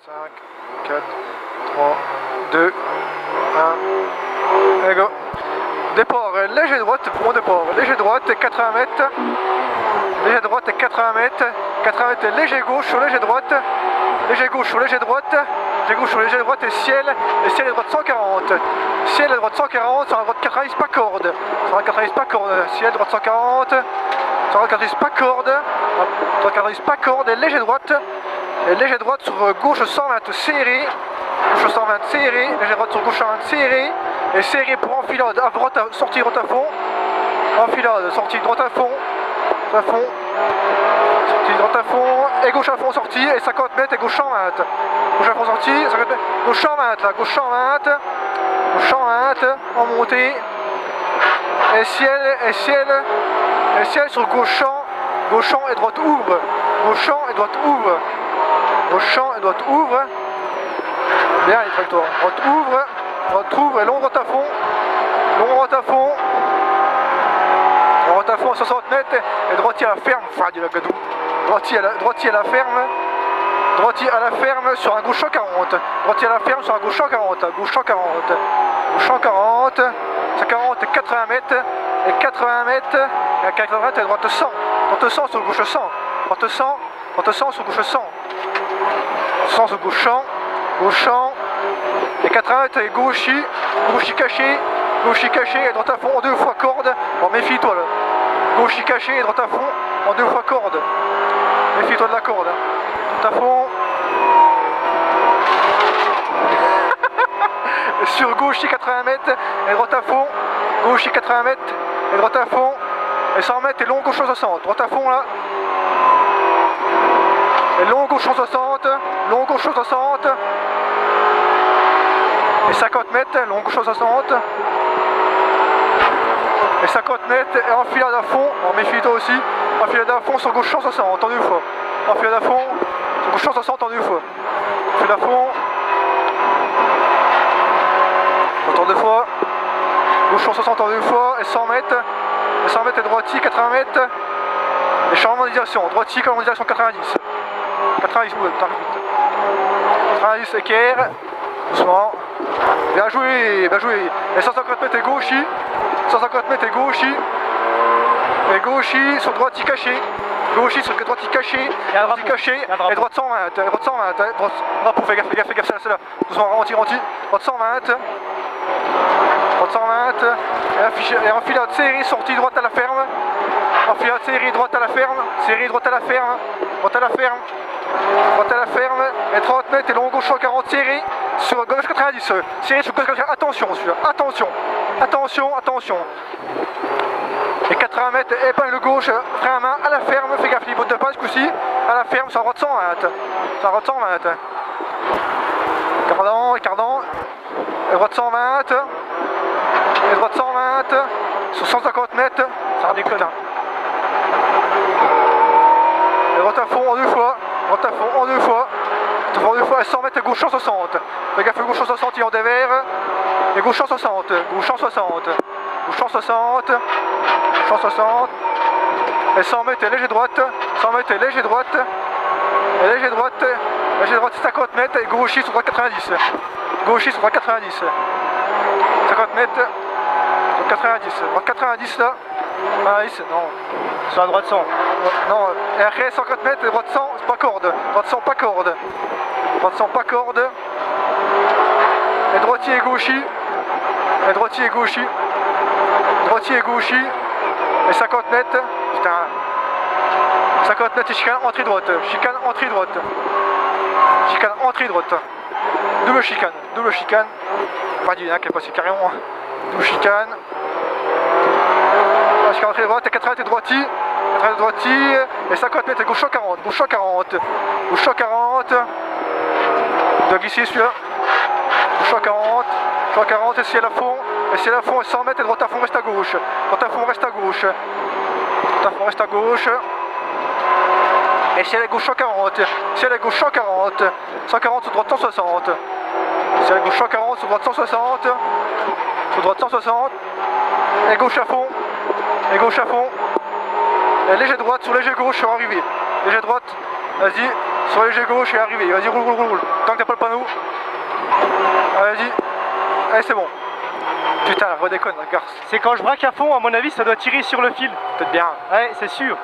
5, 4, 3, 2, 1, et go. Départ, léger droite, bon départ, léger droite, 80 mètres, léger droite, 80 mètres, 80 mètres, léger gauche sur léger droite, léger gauche sur léger droite, léger gauche sur léger droite et ciel et droite 140, ciel et droite 140, sur la droite 90 pas corde, sur la 90 pas corde, ciel droite 140, sur la 90 pas corde, droite 90 pas corde et léger droite sur gauche 120 serré, gauche 120 serré, léger droite sur gauche 120 serré, et serré pour enfilade, à droite, sortie droite à fond, enfilade, sortie droite à fond, sortie droite à fond, et gauche à fond sortie, et 50 mètres, et gauche 120, gauche à fond sortie, 50 mètres, gauche 120 là, gauche 120, gauche 120, en montée, et ciel sur gauche champ et droite ouvre, gauche champ et droite ouvre, gauche champ et droite ouvre, bien les trajectoires, droite ouvre et long droite à fond, droite à fond à 60 mètres et droitier à la ferme, du lagadou, droitier à la ferme sur un gauche 140, droitier à la ferme sur un gauche 140, gauche 140, 140 et 80 mètres, et 80 mètres, et à 80 mètres et droite 100, sur gauche 100, droite 100 sur gauche 100, 100 sur gauche champ, et 80 mètres et gauchis caché, et droite à fond en deux fois corde, bon méfie-toi là, gauchis caché et droite à fond en deux fois corde, méfie-toi de la corde, droite à fond, sur gauchis 80 mètres et droite à fond, gauchis 80 mètres et droite à fond, et 100 mètres et long gauche 60, droite à fond là, et long gauche 60, et 50 mètres, long gauche 60, et 50 mètres, et enfilade à fond, en méfie-toi aussi, enfilade à fond sur gauche 160 en deux fois, enfilade à fond sur gauche 160 en deux fois, enfilade à fond, retour deux fois, gauche 160 en deux fois, et 100 mètres et droitier 80 mètres, et changement de direction, droitier changement de direction 90, t'arrives vite, 90 équerre, doucement, bien joué, et 150 mètres et gauchis, et gauchis sur droitier caché, et droite 120, drapeau, fais gaffe, c'est là, doucement, ralenti, droite 120, et enfilade série, sortie droite à la ferme, enfilade série, droite à la ferme, et 30 mètres et long gauche 140 série, sur gauche 90, série sur gauche 90, attention celui-là, attention, et 80 mètres, épingle gauche, frein à main, à la ferme, fais gaffe, niveau de pas ce coup-ci, à la ferme, sur droite 120, cardant, et droite 120, sur 150 mètres, ça déconne. Et droite à fond en deux fois, et 100 mètres, gauche 160, fais gaffe, gauche 160, il en dévers, et gauche 160, et 100 mètres, et léger droite, 50 mètres, et gauchis sur droite 90, 50 mètres, droite 90 là, 90, non, sur la droite 100, non, et après 50 mètres, et droite 100, c'est pas corde, droite 100 pas corde, et droitier et gauchis, et 50 mètres, putain, 50 mètres et chicane entrée droite, double chicane, pas du qui est passé carrément, double chicane, entrée droite, et 80 mètres et droitier, et 50 mètres et gauche 140, il doit glisser celui-là, gauche 140, et ciel à fond, et 100 mètres et droite à fond reste à gauche, et ciel à gauche 140, 140 sur droite 160, ciel à gauche 140 sur droite 160, et gauche à fond, et léger droite sur léger gauche sur arrivé, léger droite, vas-y, sur léger gauche et arrivé, vas-y roule, tant que t'as Vas-y. Allez, c'est bon. Putain, redéconne, regarde. C'est quand je braque à fond, à mon avis, ça doit tirer sur le fil. Peut-être bien. Ouais, c'est sûr.